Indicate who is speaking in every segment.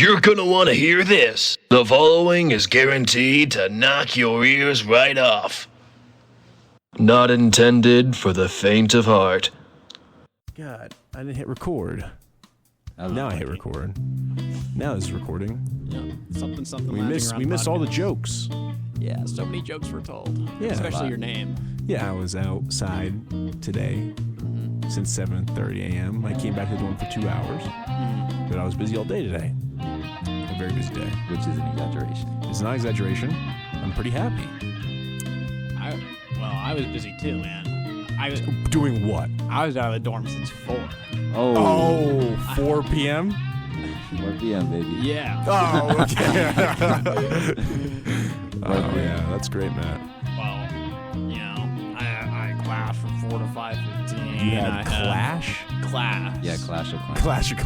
Speaker 1: You're gonna want to hear this. The following is guaranteed to knock your ears right off. Not intended for the faint of heart.
Speaker 2: God, I didn't hit record. Now I hit record. Now this is recording.
Speaker 3: Yeah, something.
Speaker 2: We missed all the jokes.
Speaker 3: Yeah, so many jokes were told.
Speaker 2: Yeah.
Speaker 3: Especially your name.
Speaker 2: Yeah, I was outside today since 7:30 a.m. I came back to the dorm for 2 hours, but I was busy all day today. A very busy day.
Speaker 4: Which is an exaggeration.
Speaker 2: It's not exaggeration. I'm pretty happy.
Speaker 3: I was busy too, man.
Speaker 2: Doing what?
Speaker 3: I was out of the dorm since 4.
Speaker 2: Oh, 4 p.m.?
Speaker 4: 4 p.m., baby.
Speaker 3: Yeah.
Speaker 2: Oh, okay. Oh, yeah, that's great, Matt.
Speaker 3: Well, you know, I class from 4 to 5:15.
Speaker 2: You had Clash?
Speaker 3: Class.
Speaker 4: Yeah, Clash of Clans.
Speaker 2: Clash of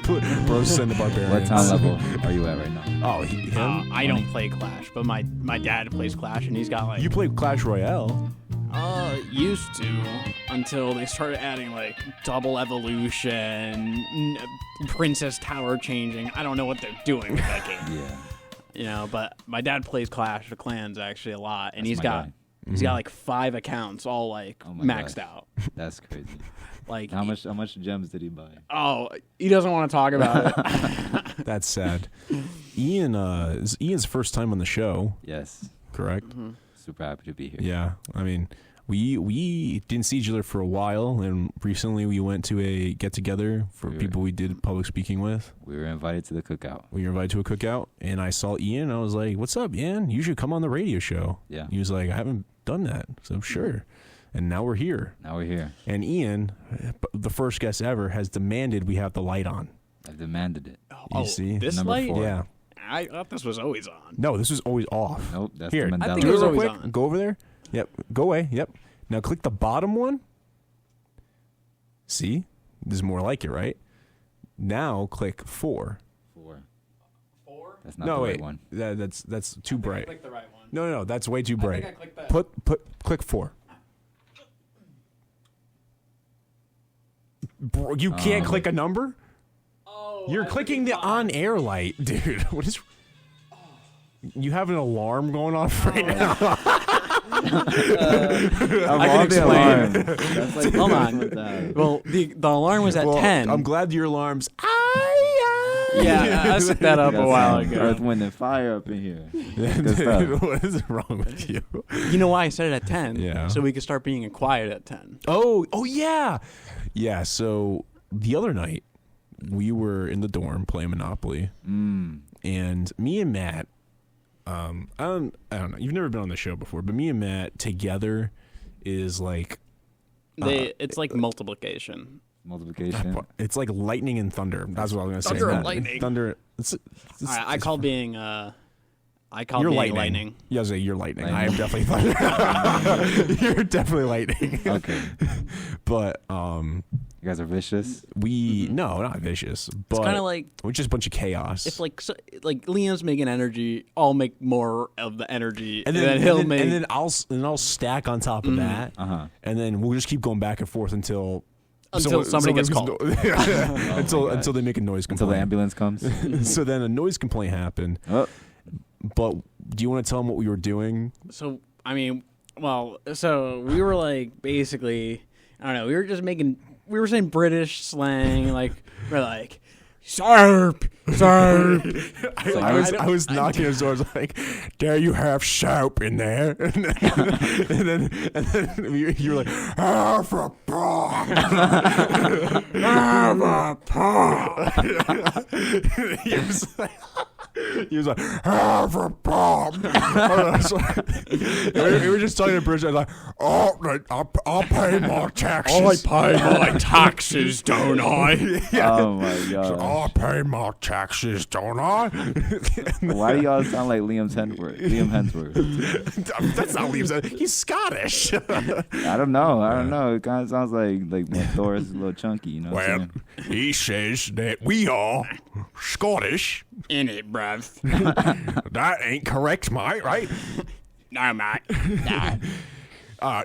Speaker 2: Clans. Bros send the barbarians.
Speaker 4: What town level are you at right now?
Speaker 2: Oh, him?
Speaker 3: I don't play Clash, but my dad plays Clash, and he's got like...
Speaker 2: You play Clash Royale.
Speaker 3: Used to, until they started adding like double evolution, princess tower changing. I don't know what they're doing with that game.
Speaker 4: Yeah.
Speaker 3: You know, but my dad plays Clash of Clans actually a lot, and
Speaker 4: That's
Speaker 3: he's
Speaker 4: my
Speaker 3: got
Speaker 4: guy.
Speaker 3: he's got like 5 accounts all like
Speaker 4: Oh my
Speaker 3: maxed
Speaker 4: gosh.
Speaker 3: out.
Speaker 4: That's crazy.
Speaker 3: Like
Speaker 4: How much gems did he buy?
Speaker 3: Oh, he doesn't want to talk about it.
Speaker 2: That's sad. Ian, is Ian's first time on the show,
Speaker 4: Yes.
Speaker 2: correct?
Speaker 4: Super happy to be here.
Speaker 2: Yeah, I mean, we didn't see each other for a while, and recently we went to a get-together for people we did public speaking with.
Speaker 4: We were invited to the cookout.
Speaker 2: We were invited to a cookout, and I saw Ian. I was like, "What's up, Ian? You should come on the radio show."
Speaker 4: Yeah.
Speaker 2: He was like, "I haven't done that," so sure. And now we're here.
Speaker 4: Now we're here.
Speaker 2: And Ian, the first guest ever, has demanded we have the light on.
Speaker 4: I've demanded it.
Speaker 2: You see?
Speaker 3: This
Speaker 4: Number
Speaker 3: light?
Speaker 4: 4.
Speaker 2: Yeah.
Speaker 3: I thought this was always on.
Speaker 2: No, this was always off.
Speaker 4: Nope, that's
Speaker 2: Here,
Speaker 4: the Mandela.
Speaker 3: I think
Speaker 2: do
Speaker 3: it
Speaker 2: it
Speaker 3: was
Speaker 2: real
Speaker 3: always
Speaker 2: quick.
Speaker 3: on.
Speaker 2: Go over there. Yep. Go away. Yep. Now click the bottom one. See? This is more like it, right? Now click 4.
Speaker 4: 4.
Speaker 3: 4?
Speaker 4: That's not
Speaker 2: No,
Speaker 4: the
Speaker 2: wait.
Speaker 4: right one.
Speaker 2: That's too bright.
Speaker 3: Click the right one.
Speaker 2: No, that's way too bright.
Speaker 3: I clicked that.
Speaker 2: Click 4. Bro, you can't click a number?
Speaker 3: Oh,
Speaker 2: You're clicking the on-air light, dude. What is? You have an alarm going off right now.
Speaker 4: I
Speaker 3: can explain.
Speaker 4: That's like
Speaker 3: Hold on. Well, the alarm was at
Speaker 2: Well,
Speaker 3: 10.
Speaker 2: I'm glad your alarm's.
Speaker 3: Yeah, I set that up a while ago.
Speaker 4: Earth, Wind, and Fire up in here. Good stuff.
Speaker 2: What is wrong with you?
Speaker 3: You know why I set it at 10?
Speaker 2: Yeah.
Speaker 3: So we could start being quiet at 10.
Speaker 2: Oh yeah, yeah. So the other night we were in the dorm playing Monopoly, and me and Matt. I don't know. You've never been on the show before, but me and Matt together is like
Speaker 3: It's like multiplication.
Speaker 4: Multiplication.
Speaker 2: it's like lightning and thunder. That's what I was gonna
Speaker 3: Thunder
Speaker 2: say.
Speaker 3: and lightning.
Speaker 2: Thunder.
Speaker 3: I call being
Speaker 2: You're
Speaker 3: lightning.
Speaker 2: Yeah, I was like, you're lightning. I
Speaker 4: Lightning.
Speaker 2: am definitely thunder. You're definitely lightning.
Speaker 4: Okay.
Speaker 2: But
Speaker 4: You guys are vicious.
Speaker 2: no, not vicious. But
Speaker 3: It's kind of like
Speaker 2: we're just a bunch of chaos.
Speaker 3: if like Liam's making energy, I'll make more of the energy,
Speaker 2: and then
Speaker 3: he'll
Speaker 2: and then,
Speaker 3: make.
Speaker 2: and then I'll stack on top of that, and then we'll just keep going back and forth until
Speaker 3: Somebody gets called.
Speaker 2: until they make a noise
Speaker 4: Until
Speaker 2: complaint.
Speaker 4: the ambulance comes.
Speaker 2: So then a noise complaint happened.
Speaker 4: Oh.
Speaker 2: But do you want to tell them what we were doing?
Speaker 3: So I mean, so we were like basically, I don't know, we were saying British slang, like we're like, "Sarp, sarp."
Speaker 2: I was knocking his door. I was like, "Dare you have soap in there?" And then you were like, "Have a bomb, have a bomb." He was like, "Have a bomb." We were just talking to British. I was like, "Oh, I'll pay more taxes.
Speaker 3: pay my taxes, don't I?
Speaker 4: Oh my god.
Speaker 2: I'll pay more taxes, don't I?"
Speaker 4: Why do y'all sound like Liam Hemsworth?
Speaker 2: That's not what he said. He's Scottish.
Speaker 4: I don't know. It kind of sounds like when Thor is a little chunky, you know what I'm
Speaker 2: Well,
Speaker 4: saying?
Speaker 2: he says that we are Scottish.
Speaker 3: In it, bruv.
Speaker 2: That ain't correct, mate, right?
Speaker 3: No, mate.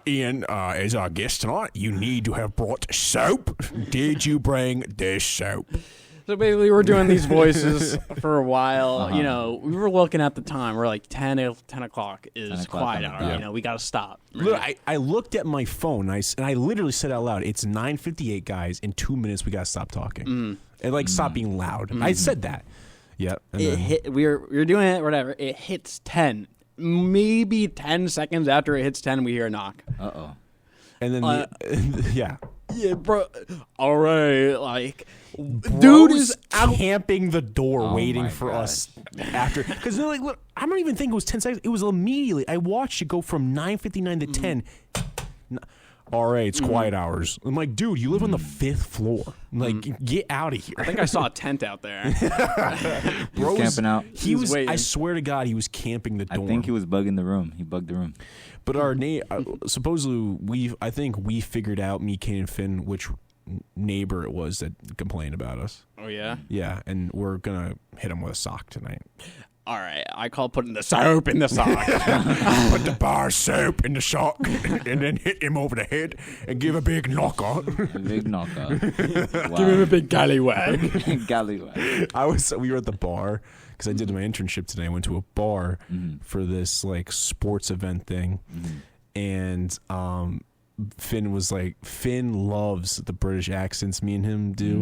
Speaker 2: Ian, as our guest tonight, you need to have brought soap. Did you bring this soap?
Speaker 3: So basically, we're doing these voices for a while.
Speaker 4: Uh-huh.
Speaker 3: You know, we were looking at the time. We're like 10 o'clock is
Speaker 4: 10 o'clock
Speaker 3: quiet
Speaker 4: on the
Speaker 3: hour.
Speaker 4: dot.
Speaker 3: You know, we got to stop.
Speaker 2: Look, I looked at my phone and I literally said out loud, "It's 9:58, guys. In 2 minutes, we gotta stop talking and like stop being loud." I said that. Yeah. And
Speaker 3: It
Speaker 2: then-
Speaker 3: hit. We were doing it. Whatever. It hits 10. Maybe 10 seconds after it hits 10, we hear a knock.
Speaker 4: Uh-oh.
Speaker 2: And then yeah.
Speaker 3: Yeah, bro. All right, like, dude
Speaker 2: Bro's
Speaker 3: is out.
Speaker 2: camping the door
Speaker 4: Oh
Speaker 2: waiting
Speaker 4: my
Speaker 2: for
Speaker 4: gosh.
Speaker 2: us after because they're like, look, I don't even think it was 10 seconds. It was immediately. I watched it go from 9:59 to 10. All right, it's quiet hours. I'm like, dude, you live on the 5th floor. Like, get out of here.
Speaker 3: I think I saw a tent out there.
Speaker 4: He was camping out.
Speaker 2: He was. I
Speaker 3: waiting.
Speaker 2: swear to God, he was camping the
Speaker 4: I
Speaker 2: dorm.
Speaker 4: think he was bugging the room. He bugged the room.
Speaker 2: But our supposedly I think we figured out, me, Kane, and Finn, which neighbor it was that complained about us.
Speaker 3: Oh yeah.
Speaker 2: Yeah, and we're gonna hit him with a sock tonight.
Speaker 3: All right. I call putting the soap in the sock.
Speaker 2: Put the bar soap in the sock and then hit him over the head and give a big knocker.
Speaker 4: A big knockout.
Speaker 3: Give him a big gallywag.
Speaker 4: Gallywag.
Speaker 2: We were at the bar because I did my internship today. I went to a bar for this like sports event thing, and Finn was like, Finn loves the British accents me and him do,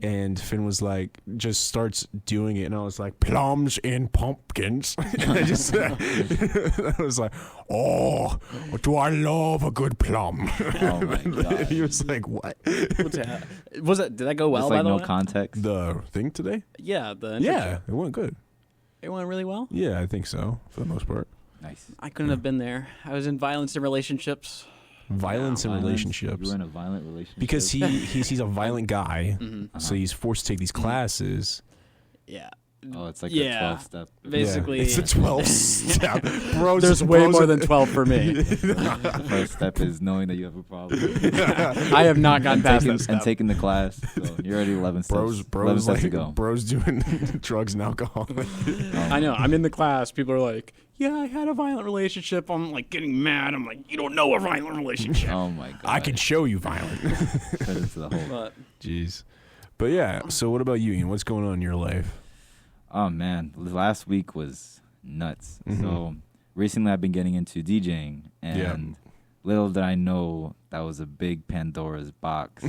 Speaker 2: and Finn was like, just starts doing it, and I was like, plums and pumpkins. And I just, I was like, oh, do I love a good plum?
Speaker 4: Oh my god.
Speaker 2: He was like, what?
Speaker 3: What's that? Was it? Did that go well?
Speaker 4: It's
Speaker 3: by
Speaker 4: like
Speaker 3: the
Speaker 4: no
Speaker 3: way?
Speaker 4: context.
Speaker 2: The thing today?
Speaker 3: Yeah.
Speaker 2: Yeah, it went good.
Speaker 3: It went really well.
Speaker 2: Yeah, I think so, for the most part.
Speaker 4: Nice.
Speaker 3: I couldn't have been there. I was in violence and relationships.
Speaker 2: Violence in
Speaker 4: Violence.
Speaker 2: relationships.
Speaker 4: You were in a violent relationship.
Speaker 2: Because he's a violent guy,
Speaker 3: Mm-hmm.
Speaker 2: so he's forced to take these classes.
Speaker 3: Yeah.
Speaker 4: Oh, it's like
Speaker 3: Yeah.
Speaker 4: a 12 step.
Speaker 3: Basically,
Speaker 2: Yeah, it's a 12 step. Bros,
Speaker 3: there's way
Speaker 2: bros-
Speaker 3: more than 12 for me.
Speaker 4: The first step is knowing that you have a problem.
Speaker 3: I have not gotten past
Speaker 4: taking,
Speaker 3: that step.
Speaker 4: and taking the class. So you're already 11 steps. 11
Speaker 2: bros
Speaker 4: steps to
Speaker 2: like
Speaker 4: go.
Speaker 2: bros doing drugs and alcohol.
Speaker 3: I know. I'm in the class. People are like, "Yeah, I had a violent relationship." I'm like getting mad. I'm like, "You don't know a violent relationship."
Speaker 4: Oh my god.
Speaker 2: I can show you violent.
Speaker 4: Cut into the hole.
Speaker 3: But
Speaker 2: Jeez. But yeah, so what about you, Ian? What's going on in your life?
Speaker 4: Oh man, last week was nuts.
Speaker 2: Mm-hmm.
Speaker 4: So recently I've been getting into DJing, and little did I know that was a big Pandora's box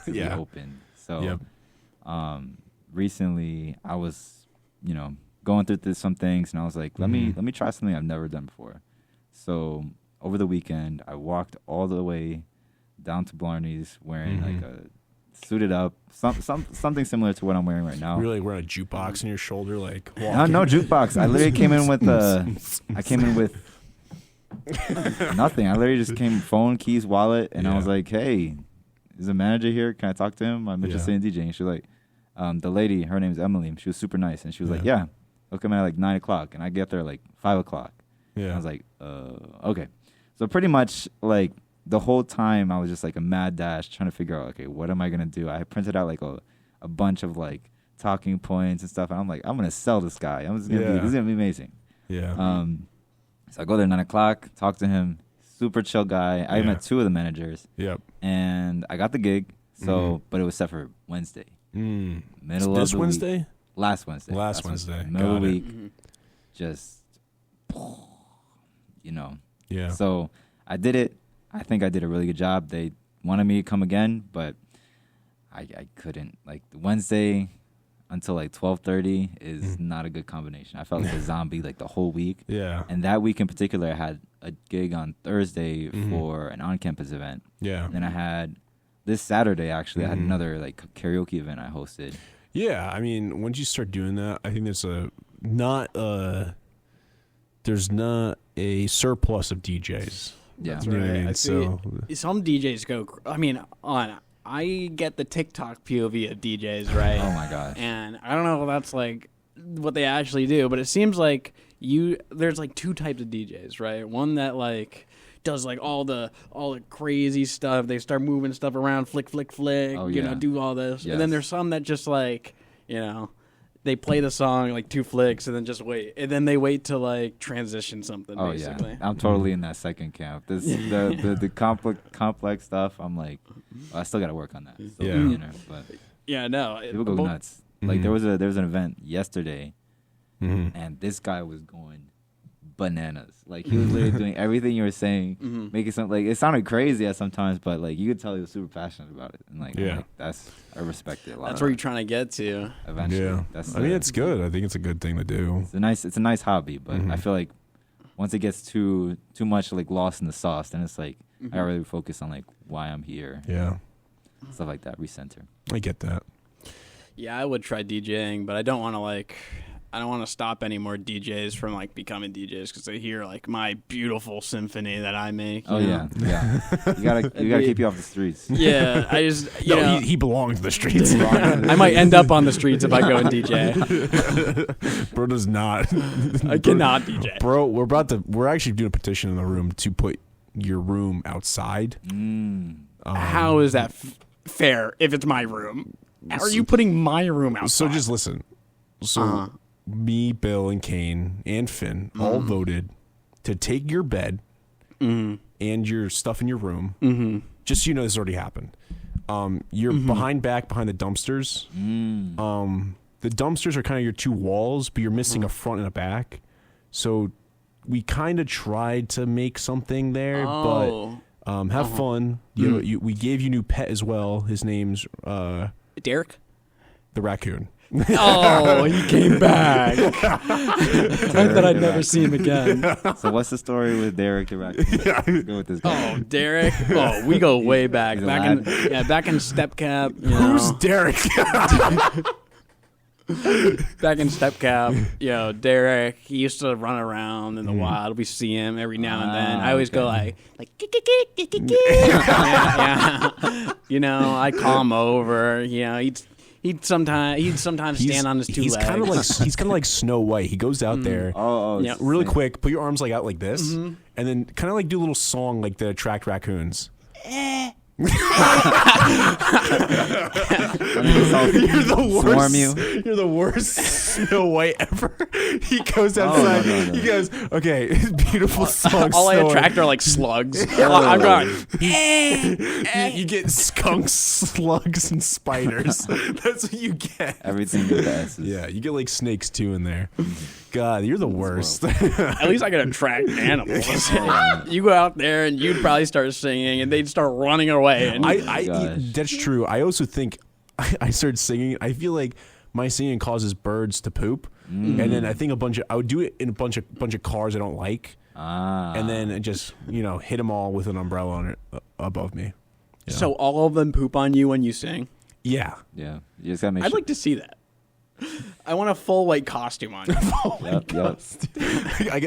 Speaker 4: to be
Speaker 2: Yeah.
Speaker 4: open. So
Speaker 2: Yep.
Speaker 4: recently I was, going through some things, and I was like, let me try something I've never done before. So over the weekend, I walked all the way down to Blarney's wearing like a suited up, something similar to what I'm wearing right now.
Speaker 2: You're like wearing a jukebox on your shoulder, like
Speaker 4: No, no jukebox. I literally came in with nothing. I literally just came phone, keys, wallet, and I was
Speaker 2: Yeah.
Speaker 4: like, "Hey, is the manager here? Can I talk to him? I'm interested in DJing." She was like, the lady, her name's Emily. She was super nice, and she was like, "Yeah, he'll come in at like 9 o'clock," and I get there like 5 o'clock.
Speaker 2: Yeah.
Speaker 4: I was like, okay. So pretty much like the whole time I was just like a mad dash trying to figure out, okay, what am I gonna do? I printed out like a bunch of like talking points and stuff, and I'm like, I'm gonna sell this guy. This is gonna be amazing.
Speaker 2: Yeah.
Speaker 4: So I go there 9 o'clock, talk to him, super chill guy. I
Speaker 2: Yeah.
Speaker 4: met two of the managers,
Speaker 2: Yep.
Speaker 4: and I got the gig. So, but it was set for Wednesday, middle of
Speaker 2: This
Speaker 4: the
Speaker 2: Wednesday?
Speaker 4: week. Last Wednesday.
Speaker 2: Last Wednesday.
Speaker 4: middle of
Speaker 2: Got
Speaker 4: the
Speaker 2: it.
Speaker 4: week. Just,
Speaker 2: Yeah.
Speaker 4: So I did it. I think I did a really good job. They wanted me to come again, but I couldn't. Like Wednesday until like 12:30 is not a good combination. I felt like a zombie like the whole week.
Speaker 2: Yeah.
Speaker 4: And that week in particular, I had a gig on Thursday for an on-campus event.
Speaker 2: Yeah.
Speaker 4: And then I had this Saturday actually. I had another like karaoke event I hosted.
Speaker 2: Yeah, I mean, once you start doing that, I think there's not a surplus of DJs.
Speaker 4: Yeah.
Speaker 3: That's
Speaker 2: You know what I
Speaker 3: right.
Speaker 2: mean?
Speaker 3: I
Speaker 2: So
Speaker 3: see some DJs go. I mean, I get the TikTok POV of DJs, right?
Speaker 4: Oh my gosh.
Speaker 3: And I don't know if that's like what they actually do, but it seems like there's like two types of DJs, right? One that like does like all the crazy stuff. They start moving stuff around, flick,
Speaker 4: Oh, yeah.
Speaker 3: do all this.
Speaker 4: Yes.
Speaker 3: And then there's some that just like, they play the song like two flicks and then just wait. And then they wait to like transition something,
Speaker 4: Oh
Speaker 3: basically.
Speaker 4: yeah, I'm totally in that second camp. The complex stuff. I'm like, I still got to work on that. Still
Speaker 2: Yeah.
Speaker 4: beginner, but
Speaker 3: Yeah, no.
Speaker 4: People go nuts. Like there was an event yesterday, and this guy was going bananas. Like he was literally doing everything you were saying, making something like it sounded crazy at sometimes, but like you could tell he was super passionate about it. And like,
Speaker 2: Yeah.
Speaker 4: I respect it a lot.
Speaker 3: That's where you're trying to get to.
Speaker 4: Eventually,
Speaker 2: Yeah.
Speaker 4: that's
Speaker 2: I mean, it's good. I think it's a good thing to do.
Speaker 4: it's a nice hobby, but I feel like once it gets too much like lost in the sauce, then it's like I gotta really focus on like why I'm here,
Speaker 2: Yeah.
Speaker 4: stuff like that. Recenter.
Speaker 2: I get that.
Speaker 3: Yeah, I would try DJing, but I don't want to stop any more DJs from like becoming DJs because they hear like my beautiful symphony that I make.
Speaker 4: Oh
Speaker 3: you know?
Speaker 4: yeah. You gotta keep you off the streets.
Speaker 3: Yeah, I just you know
Speaker 2: he belongs to the streets.
Speaker 3: I might end up on the streets if I go and DJ.
Speaker 2: Bro does not.
Speaker 3: I cannot DJ.
Speaker 2: Bro, we're actually doing a petition in the room to put your room outside.
Speaker 3: How is that fair if it's my room? How are you putting my room outside?
Speaker 2: So just listen. So me, Bill, and Kane and Finn all voted to take your bed and your stuff in your room. Just so you know, this already happened. You're behind the dumpsters. The dumpsters are kind of your two walls, but you're missing a front and a back. So we kind of tried to make something there, but have fun. We gave you a new pet as well. His name's
Speaker 3: Derek?
Speaker 2: the raccoon.
Speaker 3: Oh, he came back. I thought I'd never see him again.
Speaker 4: So what's the story with Derek the raccoon? Let's go with this guy.
Speaker 3: Oh, Derek. Oh, we go way back.
Speaker 4: He's a
Speaker 3: Back in Step Cap.
Speaker 2: Who's Derek?
Speaker 3: Back in Step Cap, Derek, he used to run around in the wild. We see him every now and then. I always go like yeah. I call him over. He'd sometimes stand on his two legs.
Speaker 2: He's kind of like Snow White. He goes out there.
Speaker 3: Yeah.
Speaker 2: Really quick, put your arms like out like this, and then kind of like do a little song like to attract raccoons. You're the worst.
Speaker 4: Swarm you.
Speaker 2: You're the worst Snow White ever. He goes outside.
Speaker 4: No.
Speaker 2: He goes, okay, beautiful song.
Speaker 3: All I
Speaker 2: Snow White."
Speaker 3: attract are like slugs. I'm going.
Speaker 2: You get skunks, slugs, and spiders. That's what you get.
Speaker 4: Everything but the S's.
Speaker 2: Yeah, you get like snakes too in there. God, you're the worst.
Speaker 3: At least I can attract animals. You go out there and you'd probably start singing, and they'd start running away. And
Speaker 2: That's true. I also think I started singing. I feel like my singing causes birds to poop, and then I think I would do it in a bunch of cars I don't like, and then just hit them all with an umbrella on it above me. Yeah.
Speaker 3: So all of them poop on you when you sing?
Speaker 2: Yeah.
Speaker 4: Yeah. You just gotta make
Speaker 3: I'd
Speaker 4: sure.
Speaker 3: like to see that. I want a full white costume on you.
Speaker 4: Yep.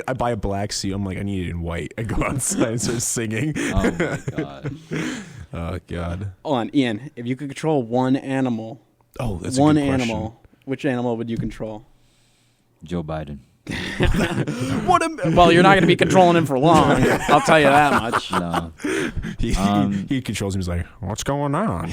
Speaker 2: I buy a black suit. I'm like, I need it in white. I go outside and start singing.
Speaker 4: Oh my god.
Speaker 2: Oh God.
Speaker 3: Hold on, Ian. If you could control one animal,
Speaker 2: Oh, that's
Speaker 3: one
Speaker 2: a good question.
Speaker 3: animal, which animal would you control?
Speaker 4: Joe Biden.
Speaker 3: Well, you're not going to be controlling him for long. I'll tell you that much.
Speaker 4: No.
Speaker 2: He controls him. He's like, what's going on?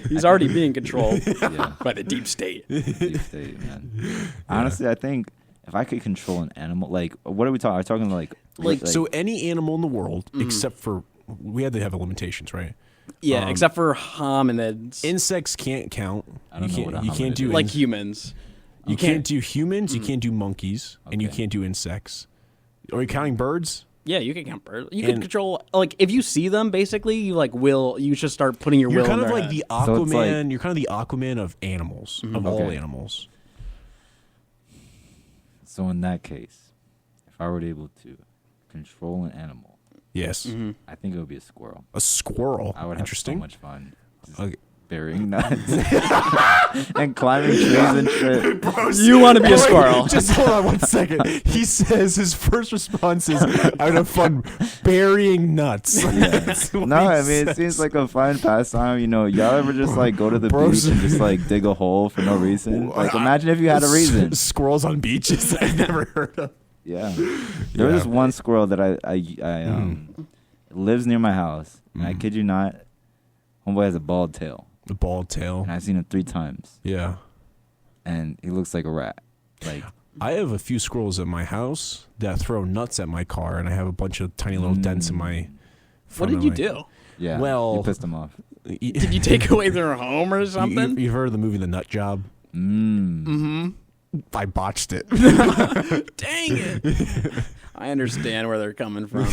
Speaker 3: He's already being controlled
Speaker 4: Yeah.
Speaker 3: by the deep state.
Speaker 4: Deep state, man. Honestly, I think if I could control an animal, like, what are we talking? Are we talking like
Speaker 2: So any animal in the world, except for, we had to have limitations, right?
Speaker 3: Yeah, except for hominids.
Speaker 2: Insects can't count.
Speaker 4: I don't know what a
Speaker 2: you can't
Speaker 4: hominid
Speaker 2: do
Speaker 4: is.
Speaker 3: Like humans.
Speaker 2: You can't do humans. You can't do monkeys, and you
Speaker 4: Okay.
Speaker 2: can't do insects. Are you counting birds?
Speaker 3: Yeah, you can count birds. You can
Speaker 2: And-
Speaker 3: control, like, if you see them, basically, you should start putting your
Speaker 2: You're
Speaker 3: will
Speaker 2: kind
Speaker 3: in
Speaker 2: of
Speaker 3: their
Speaker 2: like
Speaker 3: head.
Speaker 2: the
Speaker 4: So it's
Speaker 2: Aquaman.
Speaker 4: like-
Speaker 2: You're kind of the Aquaman of animals, of all
Speaker 4: Okay.
Speaker 2: animals.
Speaker 4: So in that case, if I were able to control an animal,
Speaker 2: Yes,
Speaker 4: I think it would be a squirrel.
Speaker 2: a squirrel.
Speaker 4: I would have so
Speaker 2: Interesting.
Speaker 4: much fun. Just
Speaker 2: Okay.
Speaker 4: burying nuts and climbing trees and shit.
Speaker 3: You want to be a squirrel.
Speaker 2: Just hold on 1 second. He says his first response is, "I would have fun burying nuts." That's what
Speaker 4: No,
Speaker 2: he
Speaker 4: I mean it
Speaker 2: says.
Speaker 4: seems like a fun pastime. Y'all ever just like go to the
Speaker 2: Bros-
Speaker 4: beach and just like dig a hole for no reason? Like imagine if you had a reason.
Speaker 2: Squirrels on beaches. I've never heard of.
Speaker 4: Yeah. There was this one squirrel that I lives near my house, and I kid you not, homeboy has a bald tail,
Speaker 2: The bald tail.
Speaker 4: and I've seen him 3 times,
Speaker 2: Yeah.
Speaker 4: and he looks like a rat. Like
Speaker 2: I have a few squirrels at my house that throw nuts at my car, and I have a bunch of tiny little dents in my.
Speaker 3: What
Speaker 2: front
Speaker 3: did
Speaker 2: of
Speaker 3: you
Speaker 2: my-
Speaker 3: do?
Speaker 4: yeah,
Speaker 2: Well-
Speaker 4: you pissed him off.
Speaker 3: Did you take away their home or something?
Speaker 2: You've heard of the movie The Nut Job? I botched it.
Speaker 3: Dang it. I understand where they're coming from.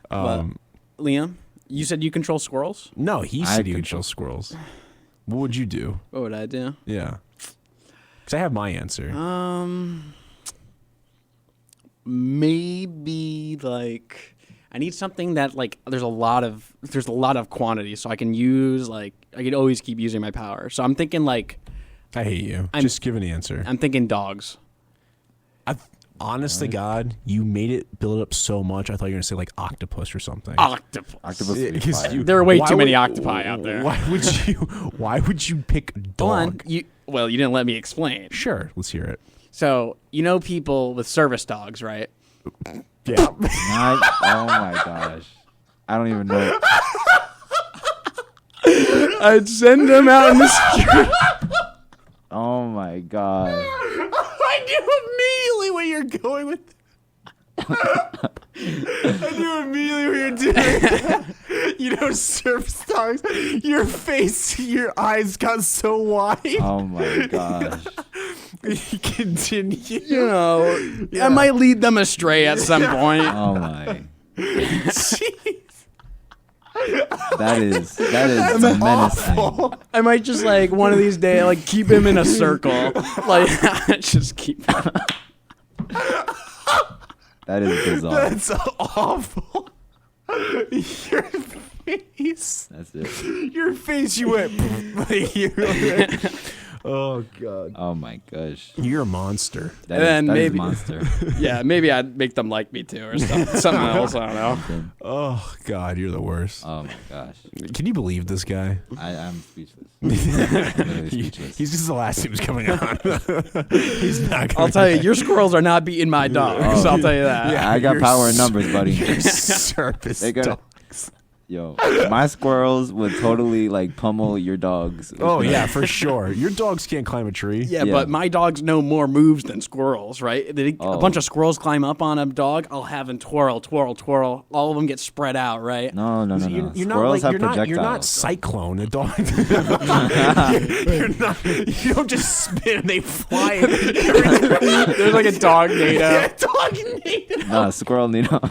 Speaker 3: But, Liam, you said you control squirrels?
Speaker 2: No, he said you control squirrels. What would you do?
Speaker 3: What would I do?
Speaker 2: Yeah. Because I have my answer.
Speaker 3: Maybe like I need something that like there's a lot of quantity, so I can use I could always keep using my power. So I'm thinking like
Speaker 2: I hate you. Just give an answer.
Speaker 3: I'm thinking dogs.
Speaker 2: Honest to God, you made it build up so much. I thought you were gonna say like octopus or something.
Speaker 3: Octopus.
Speaker 4: Octopus would be
Speaker 2: Because
Speaker 4: fire.
Speaker 3: There are way
Speaker 2: Why
Speaker 3: too many
Speaker 2: would-
Speaker 3: octopi out there.
Speaker 2: Why would you pick dog?
Speaker 3: You didn't let me explain.
Speaker 2: Sure, let's hear it.
Speaker 3: So you know people with service dogs, right?
Speaker 2: Yeah.
Speaker 4: Oh my gosh. I don't even know.
Speaker 3: I'd send them out in the street.
Speaker 4: Oh my god.
Speaker 2: I knew immediately where you're going with. I knew immediately where you're doing. You know, service dogs. Your face, your eyes got so wide.
Speaker 4: Oh my gosh.
Speaker 2: Continue.
Speaker 3: You know, I might lead them astray at some point.
Speaker 4: Oh my.
Speaker 2: Jeez.
Speaker 4: That is menacing.
Speaker 3: I might just one of these days keep him in a circle, just keep.
Speaker 4: That is bizarre.
Speaker 2: That's awful. Your face.
Speaker 4: That's it.
Speaker 2: Your face. You went. Oh god.
Speaker 4: Oh my gosh.
Speaker 2: You're a monster.
Speaker 4: That
Speaker 3: then
Speaker 4: is
Speaker 3: maybe-
Speaker 4: a monster.
Speaker 3: Yeah, maybe I'd make them like me too, or something else. I don't know.
Speaker 2: Oh god, you're the worst.
Speaker 4: Oh my gosh.
Speaker 2: Can you believe this guy?
Speaker 4: I'm speechless. Literally speechless.
Speaker 2: He's just the last who's coming on. He's not.
Speaker 3: I'll tell you, your squirrels are not beating my dogs. I'll tell you that.
Speaker 2: Yeah.
Speaker 4: I got
Speaker 2: you're
Speaker 4: power in numbers, buddy.
Speaker 2: Service
Speaker 4: They gotta-
Speaker 2: dog.
Speaker 4: Yo, my squirrels would totally pummel your dogs.
Speaker 2: Oh yeah, for sure. Your dogs can't climb a tree.
Speaker 3: Yeah,
Speaker 4: Yeah.
Speaker 3: but my dogs know more moves than squirrels, right? A
Speaker 4: Oh.
Speaker 3: bunch of squirrels climb up on a dog, I'll have them twirl, twirl, twirl. All of them get spread out, right?
Speaker 4: No.
Speaker 2: You're not
Speaker 4: Squirrels have
Speaker 2: you're
Speaker 4: projectiles.
Speaker 2: not Cyclone, a dog. you're not. You don't just spin and they fly.
Speaker 3: There's like a dog NATO.
Speaker 2: Dog native.
Speaker 4: Nah, squirrel Nino.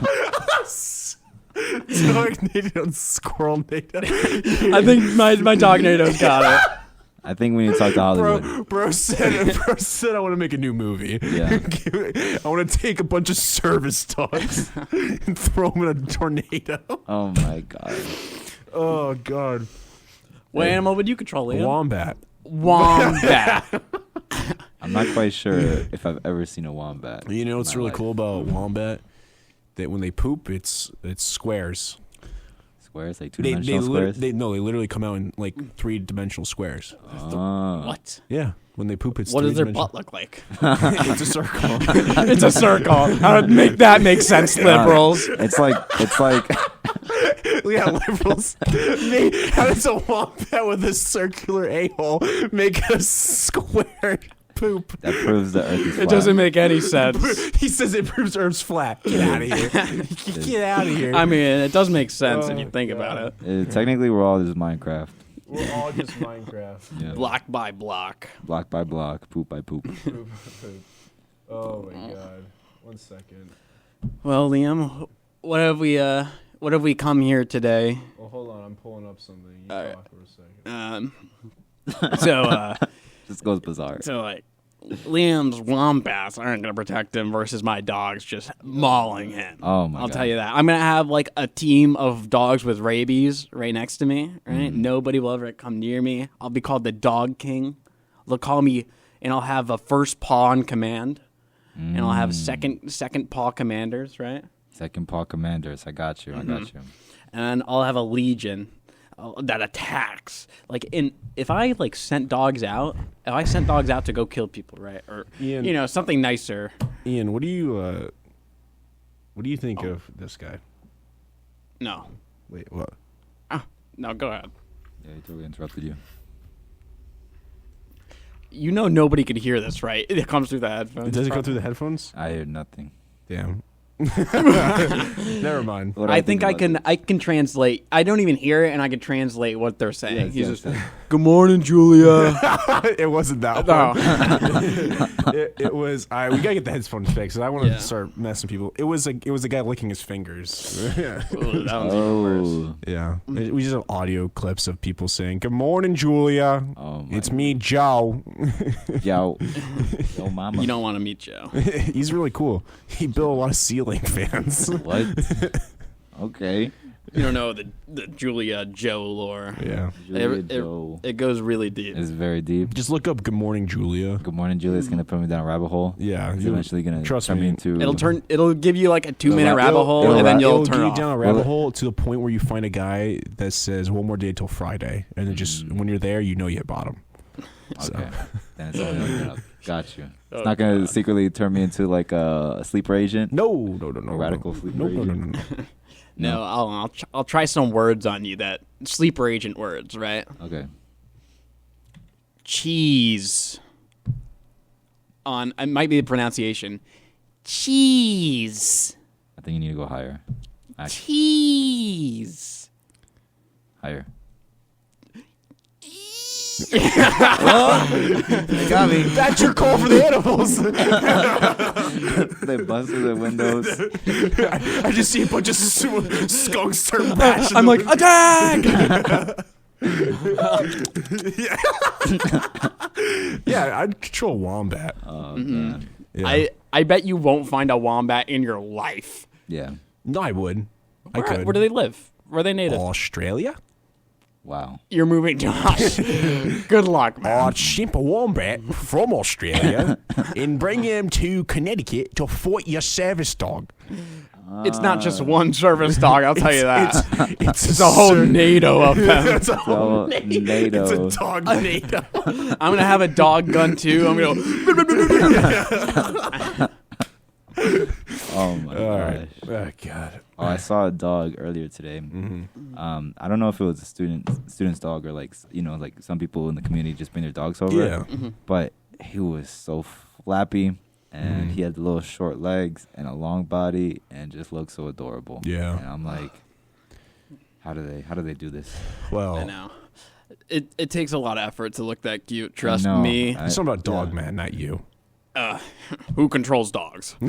Speaker 2: Dog native on squirrel native.
Speaker 3: I think my dog NATO's got it.
Speaker 4: I think we need to talk to Hollywood.
Speaker 2: Bro said I want to make a new movie.
Speaker 4: Yeah.
Speaker 2: I want to take a bunch of service dogs and throw them in a tornado.
Speaker 4: Oh my god.
Speaker 2: Oh god.
Speaker 3: What animal would you control, Liam?
Speaker 2: Wombat.
Speaker 3: Wombat.
Speaker 4: I'm not quite sure if I've ever seen a wombat.
Speaker 2: You know
Speaker 4: in
Speaker 2: what's
Speaker 4: my
Speaker 2: really
Speaker 4: life.
Speaker 2: cool about wombat? That when they poop, it's squares.
Speaker 4: Squares, like
Speaker 2: They
Speaker 4: two-dimensional squares.
Speaker 2: they literally come out in like 3-dimensional squares.
Speaker 4: Oh.
Speaker 3: What?
Speaker 2: Yeah, when they poop, it's
Speaker 3: What does their
Speaker 2: 3-dimensional.
Speaker 3: butt look like?
Speaker 2: It's a circle.
Speaker 3: It's a circle. How to make that make sense, liberals?
Speaker 4: It's like
Speaker 2: Yeah, liberals. How does a wombat with a circular a-hole make a square poop?
Speaker 4: that proves the Earth is flat.
Speaker 3: It doesn't make any sense.
Speaker 2: He says it proves Earth's flat. Get out of here. Get out of here.
Speaker 3: I mean, it does make sense if you think about it.
Speaker 4: Technically, we're all just Minecraft.
Speaker 2: We're all just Minecraft.
Speaker 4: Yeah.
Speaker 3: Block by block.
Speaker 4: Block by block, poop by poop.
Speaker 2: Oh my god. 1 second.
Speaker 3: Well, Liam, what have we come here today?
Speaker 2: Well, hold on. I'm pulling up something.
Speaker 3: All right.
Speaker 2: talk for a second.
Speaker 3: So
Speaker 4: This goes bizarre.
Speaker 3: Liam's wombats aren't going to protect him versus my dogs just mauling him.
Speaker 4: Oh my
Speaker 3: I'll
Speaker 4: god.
Speaker 3: tell you that. I'm going to have a team of dogs with rabies right next to me, right? Nobody will ever come near me. I'll be called the Dog King. They'll call me, and I'll have a first paw on command, and I'll have second paw commanders, right?
Speaker 4: Second paw commanders. I got you. I got you.
Speaker 3: And I'll have a legion that attacks. If I sent dogs out, to go kill people, right? Or
Speaker 2: Ian-
Speaker 3: something nicer.
Speaker 2: Ian, what do you think of this guy?
Speaker 3: No.
Speaker 2: Wait, what?
Speaker 3: No, go ahead.
Speaker 4: Yeah, he totally interrupted you.
Speaker 3: You know nobody could hear this, right? It comes through the headphones.
Speaker 2: Does it go through the headphones?
Speaker 4: I hear nothing.
Speaker 2: Damn. Never mind.
Speaker 4: What do
Speaker 3: I think I
Speaker 4: about
Speaker 3: can translate. I don't even hear it, and I can translate what they're saying.
Speaker 4: Yes,
Speaker 3: He's
Speaker 4: yes,
Speaker 3: just,
Speaker 4: yes.
Speaker 3: "Good morning, Julia."
Speaker 2: It wasn't that
Speaker 3: No.
Speaker 2: one. It was. We gotta get the headphones fixed. I want to
Speaker 3: Yeah.
Speaker 2: start messing people. It was a guy licking his fingers. Yeah.
Speaker 3: Ooh, that one's even worse.
Speaker 4: Oh,
Speaker 2: Yeah. We just have audio clips of people saying, "Good morning, Julia.
Speaker 4: oh my
Speaker 2: It's me, Joe."
Speaker 4: Yo, yo, mama.
Speaker 3: You don't want to meet Joe.
Speaker 2: He's really cool. He built a lot of ceiling fans.
Speaker 4: what? Okay.
Speaker 3: You don't know the Julia Joe lore.
Speaker 2: Yeah.
Speaker 4: Julia
Speaker 3: It,
Speaker 4: Joe
Speaker 3: it goes really deep.
Speaker 4: is very deep.
Speaker 2: Just look up "Good morning, Julia."
Speaker 4: Good morning, Julia. It's gonna put me down a rabbit hole.
Speaker 2: Yeah.
Speaker 4: It's
Speaker 2: you-
Speaker 4: eventually gonna
Speaker 2: trust
Speaker 4: turn
Speaker 2: me.
Speaker 4: me into.
Speaker 3: It'll give you like a 2-minute
Speaker 4: It'll-
Speaker 3: rabbit hole,
Speaker 4: it'll
Speaker 3: and then
Speaker 4: ra-
Speaker 3: you'll
Speaker 2: It'll
Speaker 3: turn
Speaker 2: get
Speaker 3: it
Speaker 2: you
Speaker 3: off.
Speaker 2: down a rabbit hole to the point where you find a guy that says "one more day till Friday," and then just when you're there, you know you hit bottom.
Speaker 4: Okay. Then it's only looking up. Got you. It's
Speaker 3: Oh,
Speaker 4: not gonna
Speaker 3: God.
Speaker 4: secretly turn me into like a sleeper agent.
Speaker 2: No.
Speaker 4: A radical sleeper
Speaker 2: No.
Speaker 4: agent.
Speaker 3: No, I'll try some words on you that sleeper agent words, right?
Speaker 4: Okay.
Speaker 3: Cheese. On it might be the pronunciation. Cheese.
Speaker 4: I think you need to go higher. Actually,
Speaker 3: Cheese.
Speaker 4: higher.
Speaker 3: Got me.
Speaker 2: That's your call for the animals.
Speaker 4: They busted the windows.
Speaker 2: I just see a bunch of skunks start bashing.
Speaker 3: I'm like, attack!
Speaker 2: yeah, I'd control a wombat.
Speaker 4: Oh man.
Speaker 2: Yeah.
Speaker 3: I bet you won't find a wombat in your life.
Speaker 4: Yeah.
Speaker 2: No, I would. I could.
Speaker 3: Where do they live? Where are they native?
Speaker 2: Australia?
Speaker 4: Wow.
Speaker 3: You're moving to Australia. Good luck, man.
Speaker 2: I'd ship a wombat from Australia and bring him to Connecticut to fight your service dog.
Speaker 3: It's not just one service dog, I'll tell you that.
Speaker 2: It's
Speaker 3: a whole NATO of them.
Speaker 2: It's a whole
Speaker 4: So,
Speaker 2: NATO.
Speaker 4: NATO.
Speaker 2: It's a dog NATO.
Speaker 3: I'm going to have a dog gun, too. I'm going to
Speaker 4: Oh my
Speaker 2: All
Speaker 4: gosh.
Speaker 2: right. Oh, God.
Speaker 4: Oh, I saw a dog earlier today.
Speaker 2: Mm-hmm.
Speaker 4: I don't know if it was a student's dog or like like some people in the community just bring their dogs over.
Speaker 2: Yeah.
Speaker 4: But he was so flappy, and
Speaker 2: Mm.
Speaker 4: he had the little short legs and a long body, and just looked so adorable.
Speaker 2: Yeah.
Speaker 4: And I'm like, how do they do this?
Speaker 2: Well,
Speaker 3: I know. It takes a lot of effort to look that cute. Trust
Speaker 4: know.
Speaker 3: me.
Speaker 2: it's something about dog, man, not you.
Speaker 3: Who controls dogs?
Speaker 2: My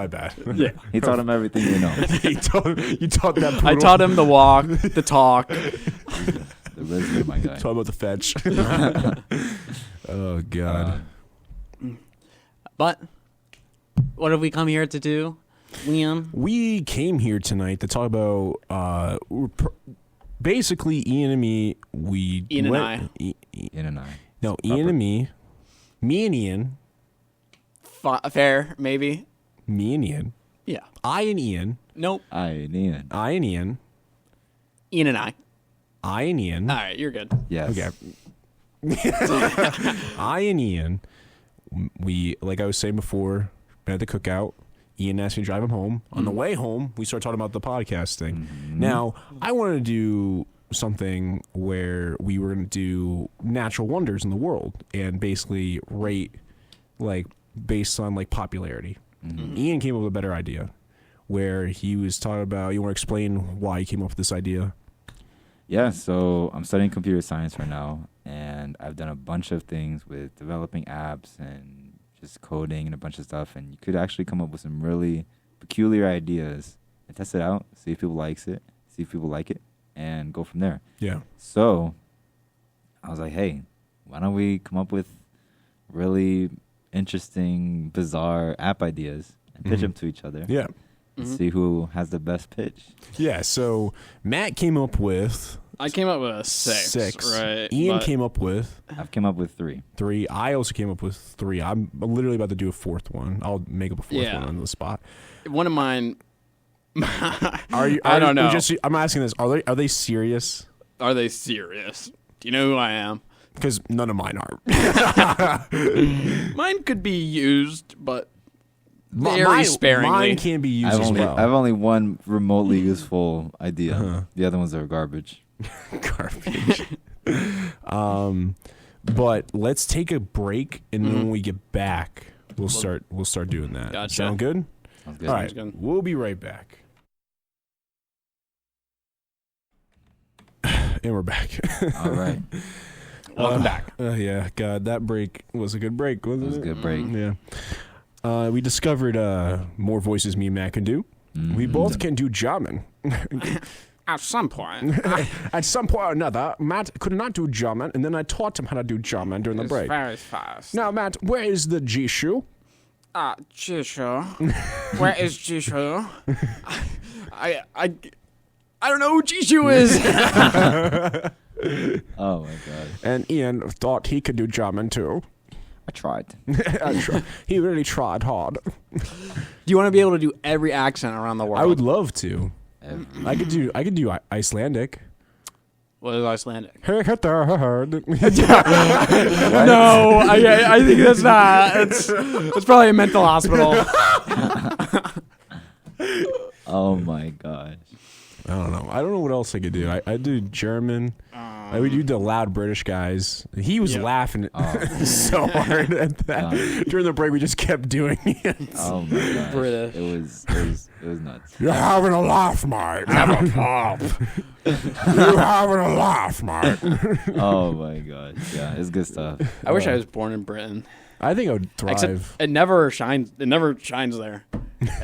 Speaker 2: bad.
Speaker 3: Yeah.
Speaker 4: He taught him everything you know.
Speaker 2: you taught that poodle.
Speaker 3: I taught him the walk, the talk.
Speaker 4: The wisdom, my guy.
Speaker 2: Taught him about the fetch. Oh, God.
Speaker 3: But what have we come here to do, Liam?
Speaker 2: We came here tonight to talk about basically Ian and me.
Speaker 3: Ian and I.
Speaker 4: Ian and I.
Speaker 2: No,
Speaker 4: Proper.
Speaker 2: Ian and me and Ian,
Speaker 3: Fair, maybe.
Speaker 2: me and Ian,
Speaker 3: Yeah.
Speaker 2: I and Ian,
Speaker 3: Nope.
Speaker 4: I and Ian.
Speaker 2: I and Ian,
Speaker 3: Ian and I.
Speaker 2: I and Ian.
Speaker 3: All right, you're good.
Speaker 4: Yes.
Speaker 2: Okay. I and Ian, we, like I was saying before, been at the cookout. Ian asked me to drive him home. On the way home, we started talking about the podcast thing. Now, I wanted to do something where we were going to do natural wonders in the world and basically rate, like, based on, like, popularity. Ian came up with a better idea where he was talking about, you want to explain why he came up with this idea?
Speaker 4: Yeah, so I'm studying computer science right now, and I've done a bunch of things with developing apps and just coding and a bunch of stuff, and you could actually come up with some really peculiar ideas and test it out, see if people like it, and go from there.
Speaker 2: Yeah.
Speaker 4: So I was like, hey, why don't we come up with really interesting, bizarre app ideas and pitch them to each other
Speaker 2: Yeah.
Speaker 4: and see who has the best pitch.
Speaker 2: Yeah, so Matt came up with
Speaker 3: I came up with a six. Right.
Speaker 2: Ian
Speaker 3: but
Speaker 2: came up with
Speaker 4: I've come up with 3.
Speaker 2: 3. I also came up with 3. I'm literally about to do a 4th one. I'll make up a 4th
Speaker 3: Yeah.
Speaker 2: one on the spot.
Speaker 3: One of mine.
Speaker 2: I
Speaker 3: don't know.
Speaker 2: I'm asking this. Are they serious?
Speaker 3: Are they serious? Do you know who I am?
Speaker 2: Because none of mine are.
Speaker 3: Mine could be used, but
Speaker 2: Very
Speaker 3: very sparingly.
Speaker 2: Mine can be used as well.
Speaker 4: I've only one remotely useful idea. The other ones are garbage.
Speaker 2: Garbage. But let's take a break, and then when we get back, We'll start doing that.
Speaker 3: Gotcha.
Speaker 2: Sound good?
Speaker 4: Sounds good.
Speaker 2: All right.
Speaker 3: good.
Speaker 2: We'll be right back. And we're back.
Speaker 4: All right.
Speaker 3: Welcome back.
Speaker 2: Yeah, God, that break was a good break, wasn't it?
Speaker 4: It was a good break.
Speaker 2: Yeah. We discovered more voices me and Matt can do. We both can do German.
Speaker 3: At some point.
Speaker 2: At some point or another, Matt could not do German, and then I taught him how to do German during the break.
Speaker 3: Very fast.
Speaker 2: Now, Matt, where is the G shoe?
Speaker 3: Jisho. Where is Jisho? I don't know who Jisho is.
Speaker 4: Oh my god.
Speaker 2: And Ian thought he could do German too.
Speaker 4: I tried.
Speaker 2: He really tried hard.
Speaker 3: Do you want to be able to do every accent around the world?
Speaker 2: I would love to.
Speaker 4: Every-
Speaker 2: I could do Icelandic.
Speaker 3: What is Icelandic?
Speaker 2: No,
Speaker 3: I think that's not. It's probably a mental hospital.
Speaker 4: Oh my gosh.
Speaker 2: I don't know. I don't know what else I could do. I do German. I would do the loud British guys. He was laughing so hard at that. During the break, we just kept doing it.
Speaker 4: Oh my gosh.
Speaker 3: British.
Speaker 4: It was nuts.
Speaker 2: You're having a laugh, mate. Have a pop. You're having a laugh, mate.
Speaker 4: Oh my gosh. Yeah, it's good stuff.
Speaker 3: I wish I was born in Britain.
Speaker 2: I think I would thrive.
Speaker 3: Except it never shines. It never shines there.